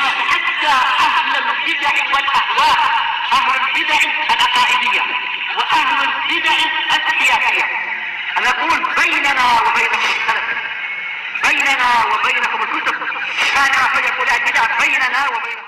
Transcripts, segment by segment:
يتحدى أهل البدع والأهواء، أهل البدع العقائدية وأهل البدع السياسية. أنا أقول بيننا وبينكم السلف، بيننا وبينكم الكتب، كان فيقول البدع بيننا وبينكم.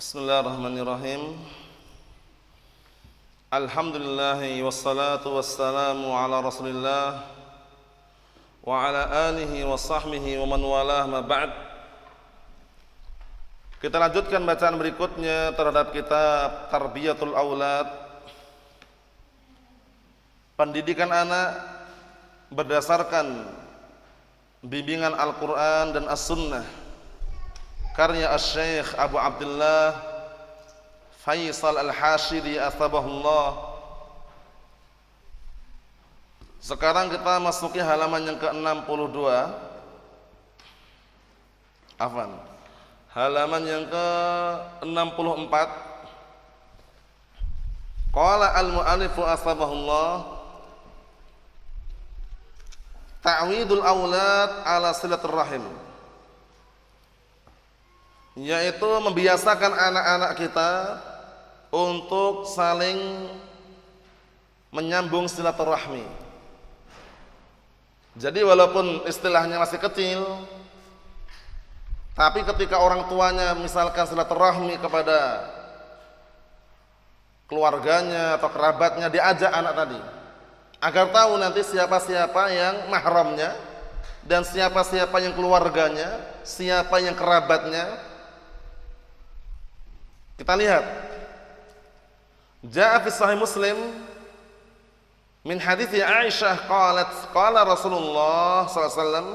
Bismillahirrahmanirrahim. Alhamdulillahi wassalatu wassalamu ala Rasulillah wa ala alihi wa sahbihi wa man walah, ma ba'd. Kita lanjutkan bacaan berikutnya terhadap kitab Tarbiyatul Aulad, pendidikan anak berdasarkan bimbingan Al-Quran dan As-Sunnah, karya Asy-Syaikh Abu Abdullah Faisal Al-Hashiri Atsabahullah. Sekarang kita masuki halaman yang ke-62. Afwan. Halaman yang ke-64. Qala al-mu'allifu Atsabahullah, ta'widul aulad ala silatur rahim, yaitu membiasakan anak-anak kita untuk saling menyambung silaturahmi. Jadi walaupun istilahnya masih kecil, tapi ketika orang tuanya misalkan silaturahmi kepada keluarganya atau kerabatnya, diajak anak tadi agar tahu nanti siapa-siapa yang mahramnya dan siapa-siapa yang keluarganya, siapa yang kerabatnya. Kita lihat, jaa fi sahih Muslim min hadithi Aisyah qalat qala Rasulullah sallallahu alaihi wasallam,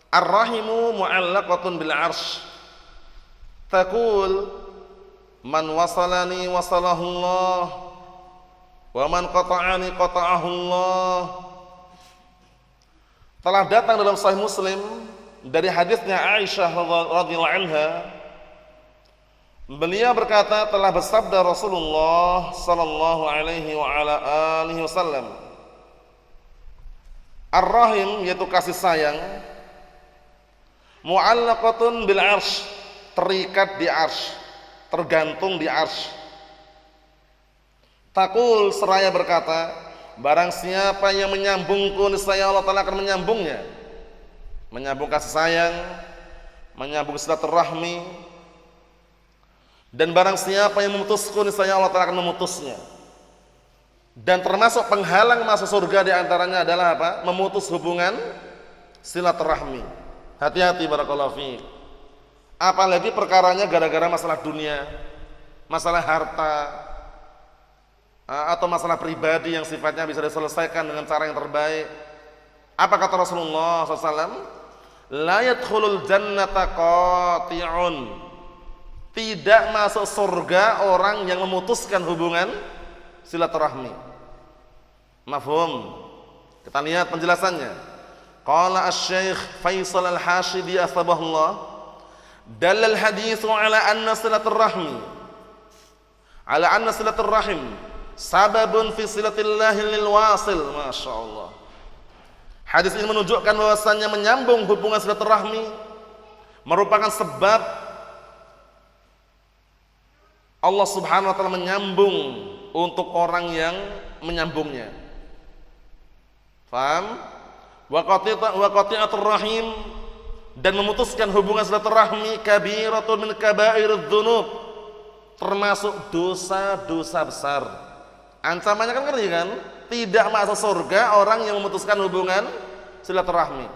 ar-rahimu mu'allaqatun bil 'arsy, taqul man wasalani wasalahu Allah wa man qata'ani qata'ahu Allah. Telah datang dalam sahih Muslim dari hadisnya Aisyah radhiyallahu anha, beliau berkata, telah bersabda Rasulullah sallallahu alaihi wa ala alihi wasallam, ar-rahim, yaitu kasih sayang, mu'allaqatun bil 'arsy, terikat di arsy, tergantung di arsy. Taqul, seraya berkata, barang siapa yang menyambungku, niscaya Allah Ta'ala akan menyambungnya. Menyambung kasih sayang, menyambung silaturahmi. Dan barang siapa yang memutusku, niscaya Allah Ta'ala akan memutusnya. Dan termasuk penghalang masuk surga diantaranya adalah apa? Memutus hubungan silaturahmi. Hati-hati barakallahu fiik. Apalagi perkaranya gara-gara masalah dunia, masalah harta, atau masalah pribadi yang sifatnya bisa diselesaikan dengan cara yang terbaik. Apa kata Rasulullah SAW? La yadkhulul jannata qati'un, tidak masuk surga orang yang memutuskan hubungan silaturahmi. Mafhum? Kita lihat penjelasannya. Qala Asy-Syaikh Faisal Al-Hashiri Atsabahullah, dalal haditsu ala anna silaturahmi, ala anna silaturrahim sababun fi silatillahi lil wasil. Masya Allah. Hadis ini menunjukkan bahwasannya menyambung hubungan silaturahmi merupakan sebab Allah Subhanahu wa ta'ala menyambung untuk orang yang menyambungnya. Faham? Wa qati'atur rahim, dan memutuskan hubungan silaturahmi kabiratun min kabairidz dzunub, termasuk dosa-dosa besar. Ancamannya kan ngeri kan? Tidak masuk surga orang yang memutuskan hubungan silaturahmi.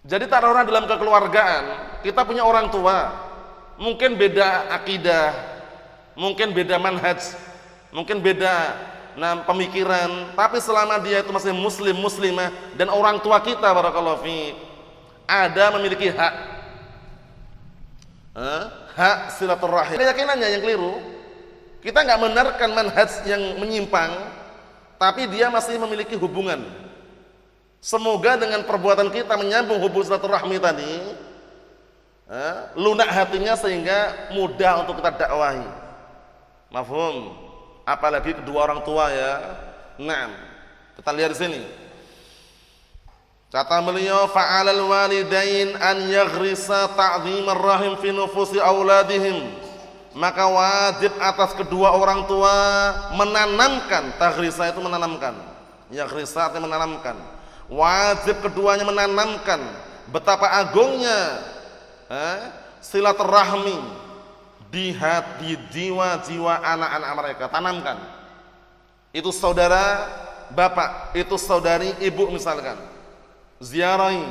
Jadi taruhlah dalam kekeluargaan, kita punya orang tua, mungkin beda akidah, mungkin beda manhaj, mungkin beda pemikiran, tapi selama dia itu masih muslim, muslimah, dan orang tua kita barakallahu fiik ada memiliki hak hak silaturahim. Keyakinannya yang keliru, Kita nggak benarkan manhaj yang menyimpang, tapi dia masih memiliki hubungan. Semoga dengan perbuatan kita menyambung hubungan silaturahmi tadi, lunak hatinya sehingga mudah untuk kita dakwahi. Mafhum? Apalagi kedua orang tua ya. Nah, kita lihat di sini. Kata beliau, fa'alal walidain an yaghrisa ta'dhimar rahim fi nufusi auladihim. Maka wajib atas kedua orang tua menanamkan, taghrisa itu menanamkan, yaghrisa itu menanamkan. Wajib keduanya menanamkan betapa agungnya silaturahmi di hati, jiwa-jiwa anak-anak mereka. Tanamkan. Itu saudara bapak, itu saudari ibu misalkan. Ziarahi.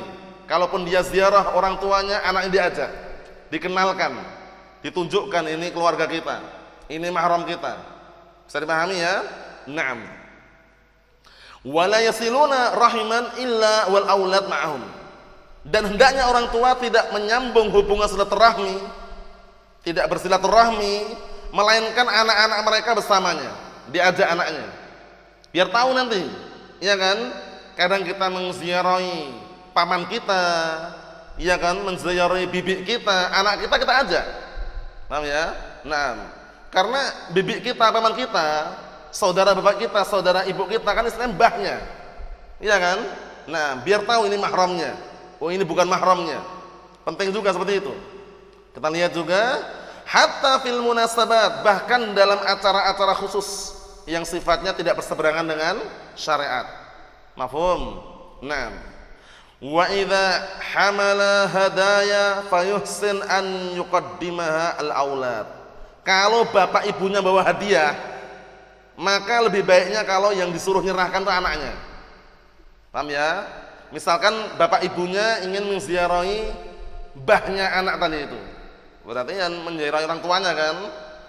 Kalaupun dia ziarah orang tuanya, anaknya diajak, dikenalkan, ditunjukkan ini keluarga kita, ini mahram kita. Bisa dipahami ya? Naam. Wala yasiluna rahiman illa wal aulad ma'ahum. Dan hendaknya orang tua tidak menyambung hubungan silaturahmi, tidak bersilaturahmi, melainkan anak-anak mereka bersamanya, diajak anaknya. Biar tahu nanti, ya kan? Kadang kita menziarahi paman kita, ya kan? Menziarahi bibi kita, anak kita ajak. Paham ya? Nah, karena bibi kita, paman kita, saudara bapak kita, saudara ibu kita kan istilahnya mbahnya. Iya kan? Nah, biar tahu ini mahramnya. Oh, ini bukan mahramnya. Penting juga seperti itu. Kita lihat juga hatta fil munasabat, bahkan dalam acara-acara khusus yang sifatnya tidak berseberangan dengan syariat. Mafhum? Nah, wa idza hamala hadaya fayuhsin an yuqaddimaha al-aulad. Kalau bapak ibunya bawa hadiah, maka lebih baiknya kalau yang disuruh nyerahkan itu anaknya. Paham ya? Misalkan bapak ibunya ingin menziarahi mbahnya anak tadi itu, berarti yang menziarahi orang tuanya kan,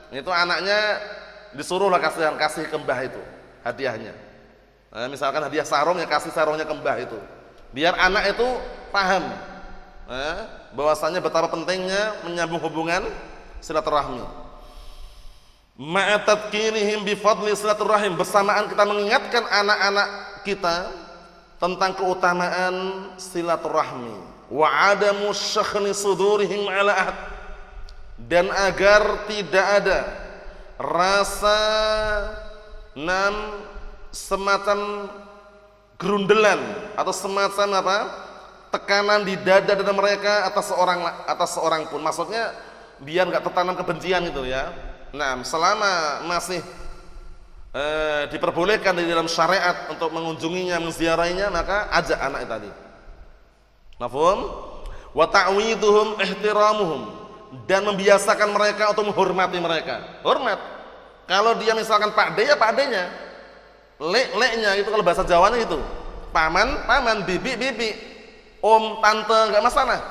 itu anaknya disuruhlah kasih ke mbah itu hadiahnya. Nah, misalkan hadiah sarung, ya kasih sarungnya ke mbah itu, biar anak itu paham bahwasanya betapa pentingnya menyambung hubungan silaturahmi. Ma'atadkinihim bifadli silaturahim, bersamaan kita mengingatkan anak-anak kita tentang keutamaan silaturahmi. Wa adamu syakhni sudurihim ala ahad, dan agar tidak ada rasa semacam gerundelan atau semacam tekanan di dada mereka atas seorang pun. Maksudnya biar nggak tertanam kebencian gitu ya. Nah, selama masih diperbolehkan di dalam syariat untuk mengunjunginya, menziarahinya, maka ajak anak tadi. Mafhum? Wa ta'widuhum ihtiramuhum, dan membiasakan mereka untuk menghormati mereka. Hormat. Kalau dia misalkan Pak D, ya Pak D-nya. Lek-leknya itu kalau bahasa Jawanya itu. Paman, bibi, om, tante, enggak masalah.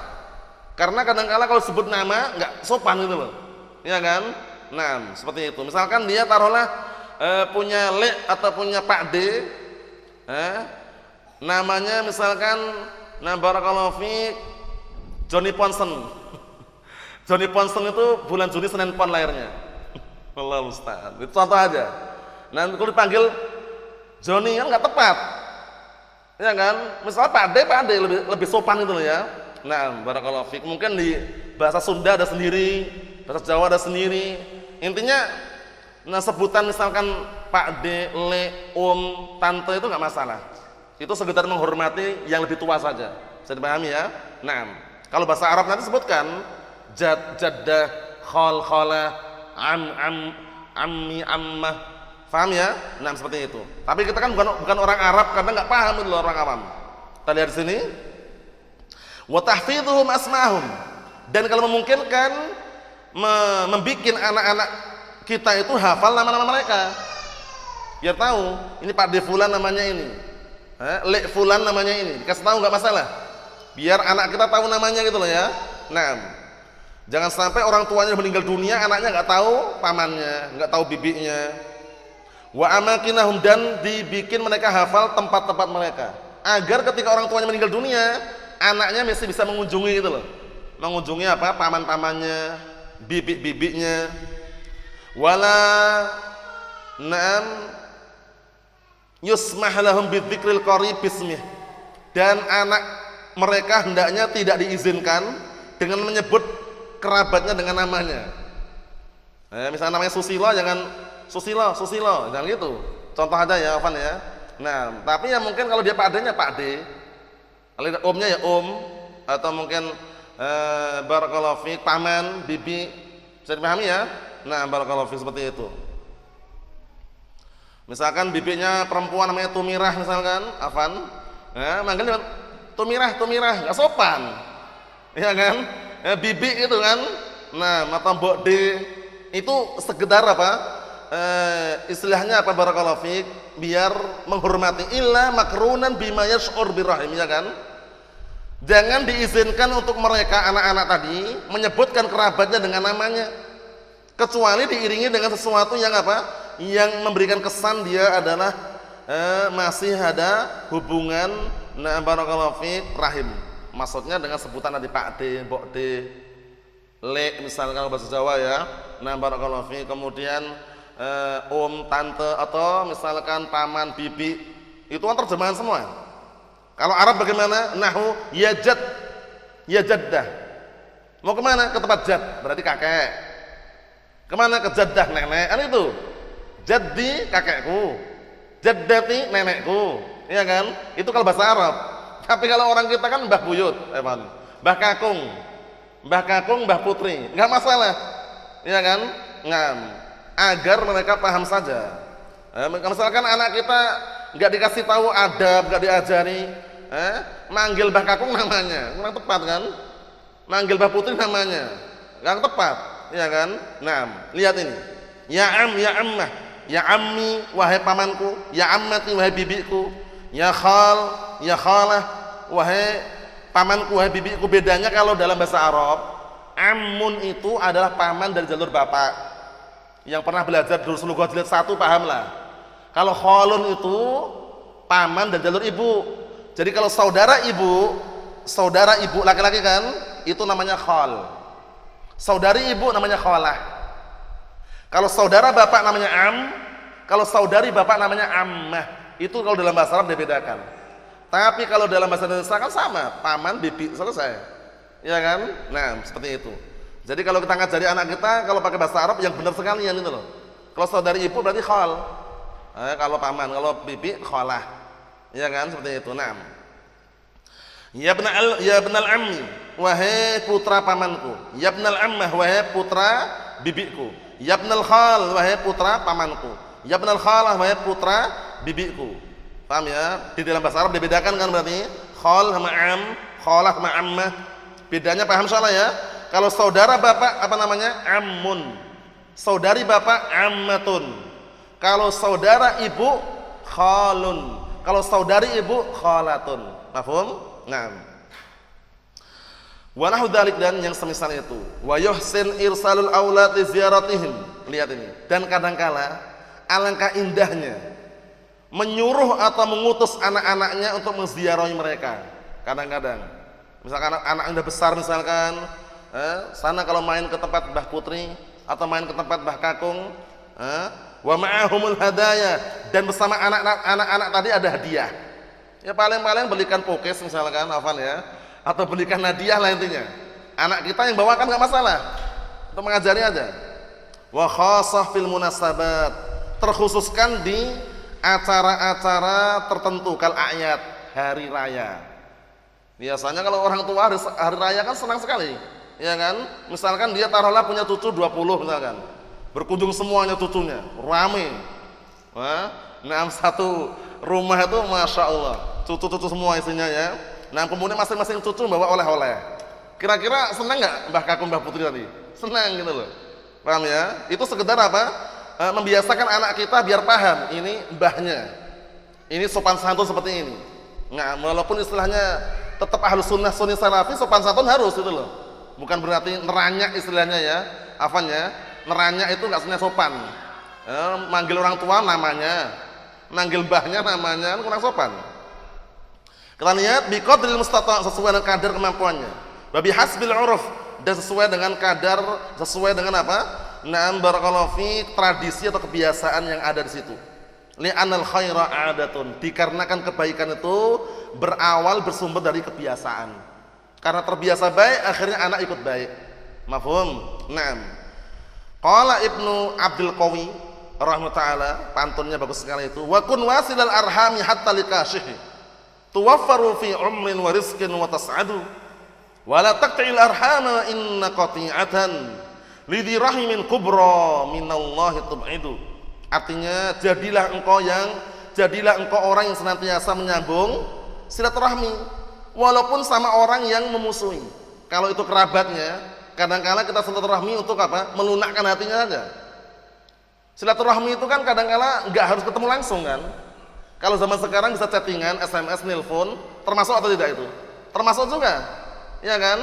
Karena kadang-kala kalau sebut nama enggak sopan gitu loh. Iya kan? Nah, seperti itu. Misalkan dia taruhlah punya lek atau punya Pak D, namanya misalkan barakallahu fiik Johnny Ponsen. Johnny Ponsen itu bulan Juni Senin Pon lahirnya. Wallahu musta'an. Itu contoh aja. Nah, kalau dipanggil Johnny kan nggak tepat, ya kan? Misalnya Pak D lebih sopan itu loh ya. Nah, barakallahu fiik. Mungkin di bahasa Sunda ada sendiri, bahasa Jawa ada sendiri. Intinya sebutan misalkan Pak D, Le, Om, Tante itu nggak masalah. Itu sekedar menghormati yang lebih tua saja. Bisa dipahami ya? Nah, kalau bahasa Arab nanti sebutkan jaddah, khalah, ammi, ammah. Paham ya? Nah, seperti itu. Tapi kita kan bukan orang Arab, karena nggak paham itu orang awam. Kita lihat di sini. Wa tahfidhuhum asma'hum, dan kalau memungkinkan membikin anak-anak kita itu hafal nama-nama mereka, biar tahu ini Pak D Fulan namanya ini, Lek Fulan namanya ini, dikasih tahu nggak masalah, biar anak kita tahu namanya gitu loh ya. Nah, jangan sampai orang tuanya meninggal dunia, anaknya nggak tahu pamannya, nggak tahu bibinya. Wa amakinahum, dan dibikin mereka hafal tempat-tempat mereka, agar ketika orang tuanya meninggal dunia, anaknya masih bisa mengunjungi gitu loh, mengunjungi paman-pamannya, bibi-bibinya. wala na'am yusmah lahum bidzikril qarib bismih, dan anak mereka hendaknya tidak diizinkan dengan menyebut kerabatnya dengan namanya. Misalnya namanya Susilo, jangan Susilo, jangan gitu. Contoh aja ya, Afan ya. Nah, tapi ya mungkin kalau dia Pak D-nya Pak D, kalau omnya ya om, atau mungkin barakallahu fiik paman, bibi, bisa dipahami ya. Nah, barakallahu fiik seperti itu. Misalkan bibinya perempuan namanya Tumirah misalkan, Afan, manggilnya Tumirah, nggak sopan, ya kan? Bibi gitu kan. Nah, mata Mbok D itu sekedar apa? Istilahnya apa, barakallahu fiik, biar menghormati, illa makrunan bima yash'ur birrahim, ya kan? Jangan diizinkan untuk mereka anak-anak tadi menyebutkan kerabatnya dengan namanya, kecuali diiringi dengan sesuatu yang apa? Yang memberikan kesan dia adalah masih ada hubungan, nah barakallahu fiik, rahim. Maksudnya dengan sebutan tadi Pak D, Mbok D, Le misalkan kalau bahasa Jawa ya. Nah barakallahu fiik, kemudian om, tante, atau misalkan paman, bibi, itu kan terjemahan semua. Kalau Arab bagaimana? Nahu ya jad, ya jaddah. Mau kemana? Ke tempat jad, berarti kakek. Kemana? Ke jaddah, nenek. Kan itu. Jaddi kakekku, jaddati nenekku, iya kan? Itu kalau bahasa Arab. Tapi kalau orang kita kan mbah buyut, mbah kakung, mbah putri, nggak masalah, iya kan? Ngam, agar mereka paham saja. Misalkan anak kita nggak dikasih tahu adab, nggak diajari, manggil mbah kakung namanya, kurang tepat kan? Manggil mbah putri namanya, nggak tepat, iya kan? Nah, lihat ini, ya am, ya ammah, ya ammi, wahai pamanku, ya ammati, wahai bibiku, ya khal, ya khalah, wahai pamanku, wahai bibiku. Bedanya kalau dalam bahasa Arab, ammun itu adalah paman dari jalur bapak. Yang pernah belajar Durusul Lughah jilid 1 pahamlah. Kalau khalun itu paman dari jalur ibu. Jadi kalau saudara ibu laki-laki kan, itu namanya khal. Saudari ibu namanya khalah. Kalau saudara bapak namanya am, kalau saudari bapak namanya ammah. Itu kalau dalam bahasa Arab dibedakan. Tapi kalau dalam bahasa Indonesia kan sama, paman, bibi, selesai. Ya kan? Nah, seperti itu. Jadi kalau kita ngajari anak kita, kalau pakai bahasa Arab yang benar sekalian itu loh. Kalau saudari ibu berarti khal. Kalau paman, kalau bibi khalah. Ya kan? Seperti itu. Nah. Ya ibnal ammi, wahai putra pamanku. Ya ibnal ammah, wahai putra bibiku. Ya ibnal khal, wahai putra pamanku. Ya ibnal khalah, wahai putra bibiku. Paham ya? Di dalam bahasa Arab dibedakan kan berarti khal sama am, khalah sama ammah. Bedanya paham soalnya ya? Kalau saudara bapak apa namanya? Ammun. Saudari bapak ammatun. Kalau saudara ibu khalun. Kalau saudari ibu khalatun. Paham? Nah. Wa nahu dzalik, dan yang semisal itu. Wa yuhsin irsalul aulad li ziyaratihim. Lihat ini. Dan kadangkala alangkah indahnya menyuruh atau mengutus anak-anaknya untuk menziarahi mereka. Kadang-kadang misalkan anak yang udah besar misalkan, sana kalau main ke tempat Mbah Putri atau main ke tempat Mbah Kakung, wa ma'ahumul hadaya, dan bersama anak-anak tadi ada hadiah. Ya paling-paling belikan pokes misalkan, Afan ya, atau belikan hadiah lah intinya. Anak kita yang bawakan nggak masalah, untuk mengajari aja. Wa khassah fil munasabat, terkhususkan di acara-acara tertentu, kal a'yad, hari raya. Biasanya kalau orang tua hari raya kan senang sekali, ya kan? Misalkan dia taruhlah punya cucu 20 misalkan, berkunjung semuanya cucunya, rame. Nah, satu rumah itu masya Allah, cucu-cucu semua isinya ya. Nah, kemudian masing-masing cucu bawa oleh-oleh. Kira-kira senang nggak Mbah Kakung, Mbah Putri tadi? Senang gitu loh, paham ya? Itu sekedar apa? Membiasakan anak kita biar paham ini mbahnya, ini sopan santun seperti ini. Nah, walaupun istilahnya tetap ahlus sunnah sunni salafi, sopan santun harus itu loh. Bukan berarti neranyak istilahnya ya, Afan ya. Neranyak itu nggak sebenarnya sopan. Manggil orang tua namanya, manggil mbahnya namanya, kurang sopan. Kita lihat biqadril mustata', sesuai dengan kadar kemampuannya. Wa bihasbil 'uruf, dan sesuai dengan kadar, sesuai dengan apa? Na'am barakallahu fiik, tradisi atau kebiasaan yang ada di situ. Li'anal khaira 'adatun, dikarenakan kebaikan itu berawal bersumber dari kebiasaan. Karena terbiasa baik, akhirnya anak ikut baik. Mafhum? Naam. Qala Ibnu Abdul Qawi rahimahullah taala, pantunnya bagus sekali itu. Wa kun wasilal arhami hatta likashihi. Tuwaffaru fi umrin wa rizqin wa tas'adu. Wa la taqti'il arhama inna qati'atan lidhi rahimin kubra minallahi tub'idu. Artinya jadilah engkau orang yang senantiasa menyambung silaturahmi walaupun sama orang yang memusuhi. Kalau itu kerabatnya, kadang-kala kita silaturahmi untuk apa? Melunakkan hatinya saja. Silaturahmi itu kan kadang-kala enggak harus ketemu langsung kan? Kalau zaman sekarang bisa chattingan, SMS, nelpon, termasuk atau tidak itu? Termasuk juga. Ya kan?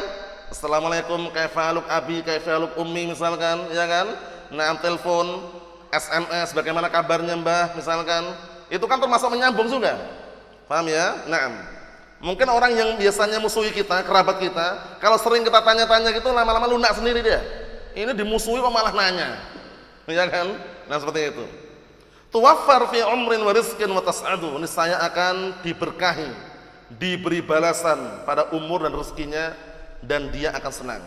Assalamualaikum, kaifaluk abi, kaifaluk ummi misalkan, ya kan? Nah, telepon, SMS, bagaimana kabarnya Mbah misalkan, itu kan termasuk menyambung juga. Paham ya? Naam. Mungkin orang yang biasanya musuhi kita, kerabat kita, kalau sering kita tanya-tanya gitu lama-lama lunak sendiri dia. Ini dimusuhi kok malah nanya. Ya kan? Nah, seperti itu. Tuwaffar fi umrin wa rizqin wa tas'adu. Ini saya akan diberkahi, diberi balasan pada umur dan rezekinya dan dia akan senang.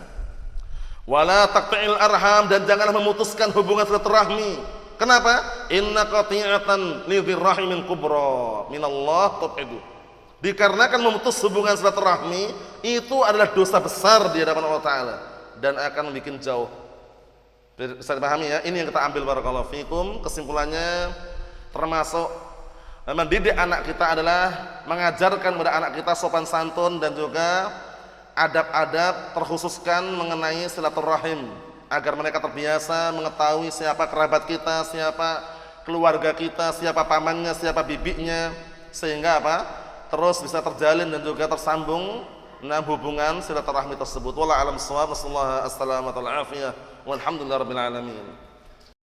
Wala taqta'il arham, dan janganlah memutuskan hubungan silaturahmi. Kenapa? Inna qati'atan lidhir rahimin kubra minallah tub'idu. Dikarenakan memutus hubungan silaturahmi itu adalah dosa besar di hadapan Allah Ta'ala dan akan bikin jauh. Bisa dipahami ya? Ini yang kita ambil barakallahu fikum. Kesimpulannya termasuk mendidik anak kita adalah mengajarkan kepada anak kita sopan santun dan juga adab-adab terkhususkan mengenai silaturahim agar mereka terbiasa mengetahui siapa kerabat kita, siapa keluarga kita, siapa pamannya, siapa bibinya, sehingga apa? Terus bisa terjalin dan juga tersambung hubungan silaturahmi tersebut. Wallahu a'lam bissawab. Wassallallahu alaihi wasallam. Walhamdulillahirabbil alamin.